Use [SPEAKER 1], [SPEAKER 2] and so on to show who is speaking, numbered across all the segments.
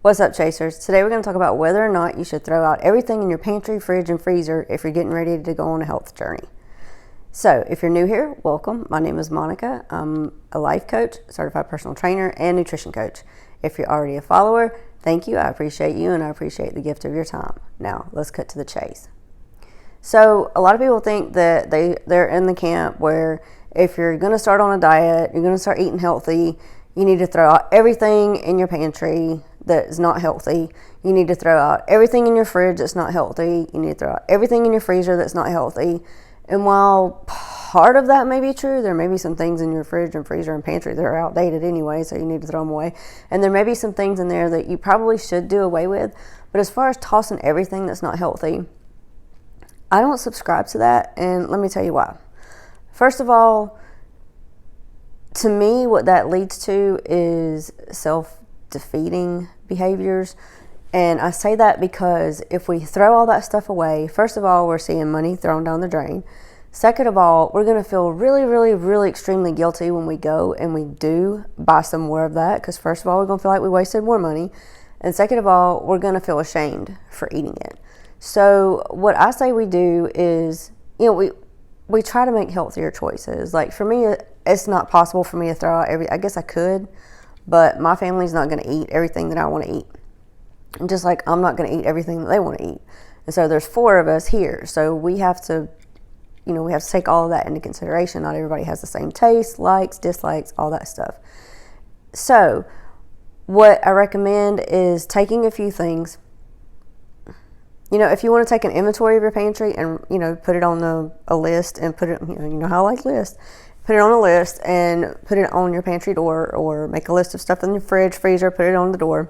[SPEAKER 1] What's up, Chasers? Today we're going to talk about whether or not you should throw out everything in your pantry, fridge, and freezer if you're getting ready to go on a health journey. So if you're new here, welcome. My name is Monica. I'm a life coach, certified personal trainer, and nutrition coach. If you're already a follower, thank you. I appreciate you, and I appreciate the gift of your time. Now, let's cut to the chase. So a lot of people think that they're in the camp where if you're going to start on a diet, you're going to start eating healthy, you need to throw out everything in your pantry that is not healthy. You need to throw out everything in your fridge that's not healthy. You need to throw out everything in your freezer that's not healthy. And while part of that may be true, there may be some things in your fridge and freezer and pantry that are outdated anyway, so you need to throw them away. And there may be some things in there that you probably should do away with. But as far as tossing everything that's not healthy, I don't subscribe to that, and let me tell you why. First of all, to me, what that leads to is self-defeating behaviors. And I say that because if we throw all that stuff away, first of all, we're seeing money thrown down the drain. Second of all, we're going to feel really, really, really extremely guilty when we go and we do buy some more of that. Because first of all, we're going to feel like we wasted more money. And second of all, we're going to feel ashamed for eating it. So what I say we do is, we try to make healthier choices. Like for me, it's not possible for me to throw out I guess I could, but my family's not going to eat everything that I want to eat. And just like I'm not going to eat everything that they want to eat. And so there's 4 of us here. So we have to, we have to take all of that into consideration. Not everybody has the same taste, likes, dislikes, all that stuff. So what I recommend is taking a few things. If you want to take an inventory of your pantry and, put it on a list and put it, how I like lists. Put it on a list and put it on your pantry door, or make a list of stuff in your fridge, freezer, put it on the door.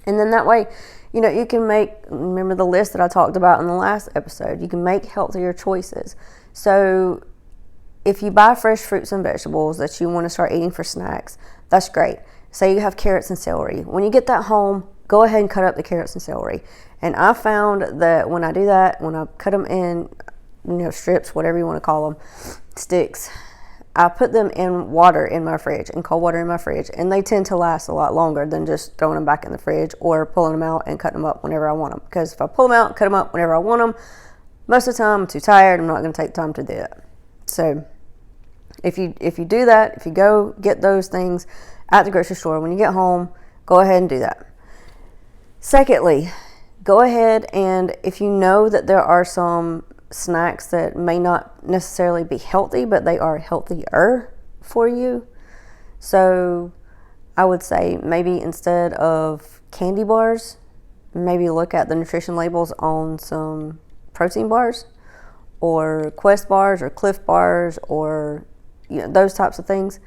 [SPEAKER 1] And then that way, you can remember the list that I talked about in the last episode, you can make healthier choices. So if you buy fresh fruits and vegetables that you want to start eating for snacks, that's great. Say you have carrots and celery. When you get that home, go ahead and cut up the carrots and celery. And I found that when I do that, when I cut them in, strips, whatever you want to call them, sticks, I put them in water in my fridge, in cold water in my fridge, and they tend to last a lot longer than just throwing them back in the fridge or pulling them out and cutting them up whenever I want them. Because if I pull them out and cut them up whenever I want them, most of the time I'm too tired, I'm not going to take time to do that. So if you do that, if you go get those things at the grocery store, when you get home, go ahead and do that. Secondly, go ahead and if you know that there are some snacks that may not necessarily be healthy, but they are healthier for you. So I would say maybe instead of candy bars, maybe look at the nutrition labels on some protein bars or Quest bars or Cliff bars or those types of things.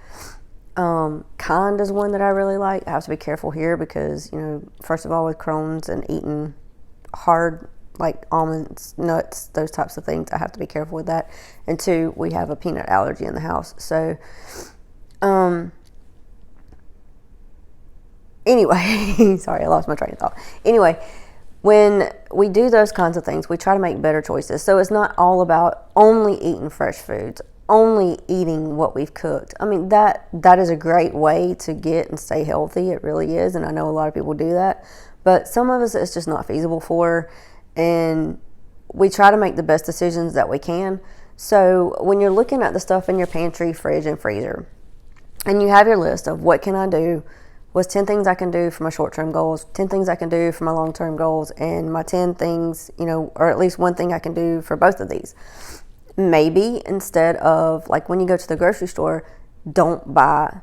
[SPEAKER 1] Kind is one that I really like. I have to be careful here because, first of all, with Crohn's and eating hard like almonds, nuts, those types of things, I have to be careful with that. And 2, we have a peanut allergy in the house. So, anyway, sorry, I lost my train of thought. Anyway, when we do those kinds of things, we try to make better choices. So it's not all about only eating fresh foods, only eating what we've cooked. I mean, that is a great way to get and stay healthy. It really is. And I know a lot of people do that. But some of us, it's just not feasible for. And we try to make the best decisions that we can. So when you're looking at the stuff in your pantry, fridge, and freezer, and you have your list of what can I do, what's 10 things I can do for my short-term goals, 10 things I can do for my long-term goals, and my 10 things, or at least one thing I can do for both of these. Maybe instead of, like when you go to the grocery store, don't buy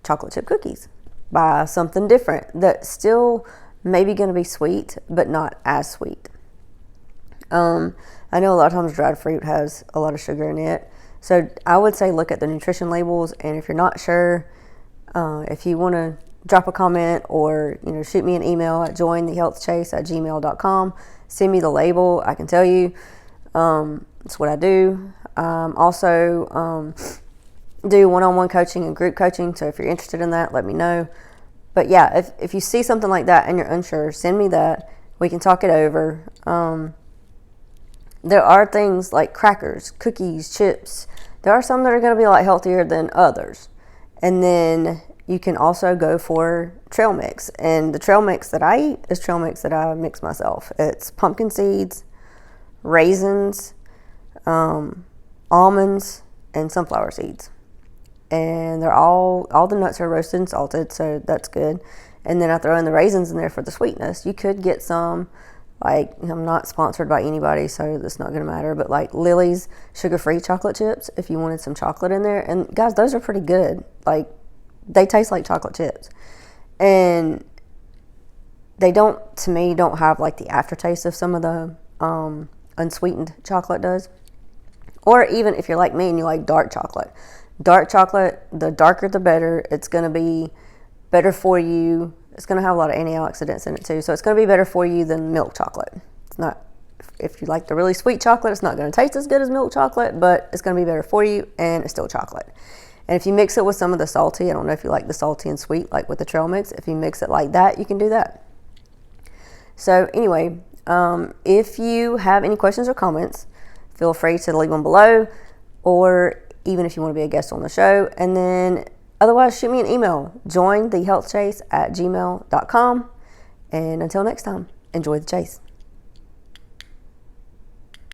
[SPEAKER 1] chocolate chip cookies. Buy something different that's still maybe going to be sweet, but not as sweet. I know a lot of times dried fruit has a lot of sugar in it. So I would say look at the nutrition labels, and if you're not sure, if you want to drop a comment or shoot me an email at JoinTheHealthChase@gmail.com, send me the label. I can tell you. It's what I do. Also do one-on-one coaching and group coaching. So if you're interested in that, let me know. But yeah, if you see something like that and you're unsure, send me that. We can talk it over. There are things like crackers, cookies, chips. There are some that are going to be a lot healthier than others. And then you can also go for trail mix. And the trail mix that I eat is trail mix that I mix myself. It's pumpkin seeds, raisins, almonds, and sunflower seeds. And they're all the nuts are roasted and salted, so that's good. And then I throw in the raisins in there for the sweetness. You could get some, like, I'm not sponsored by anybody, so that's not going to matter, but like Lily's sugar-free chocolate chips, if you wanted some chocolate in there. And guys, those are pretty good. Like, they taste like chocolate chips. And they don't have like the aftertaste of some of the unsweetened chocolate does. Or even if you're like me and you like dark chocolate. Dark chocolate, the darker the better. It's going to be better for you. It's going to have a lot of antioxidants in it too. So it's going to be better for you than milk chocolate. It's not, if you like the really sweet chocolate, it's not going to taste as good as milk chocolate, but it's going to be better for you, and it's still chocolate. And if you mix it with some of the salty, I don't know if you like the salty and sweet, like with the trail mix. If you mix it like that, you can do that. So anyway, if you have any questions or comments, feel free to leave them below, or even if you want to be a guest on the show. And then otherwise, shoot me an email, jointhehealthchase@gmail.com. And until next time, enjoy the chase.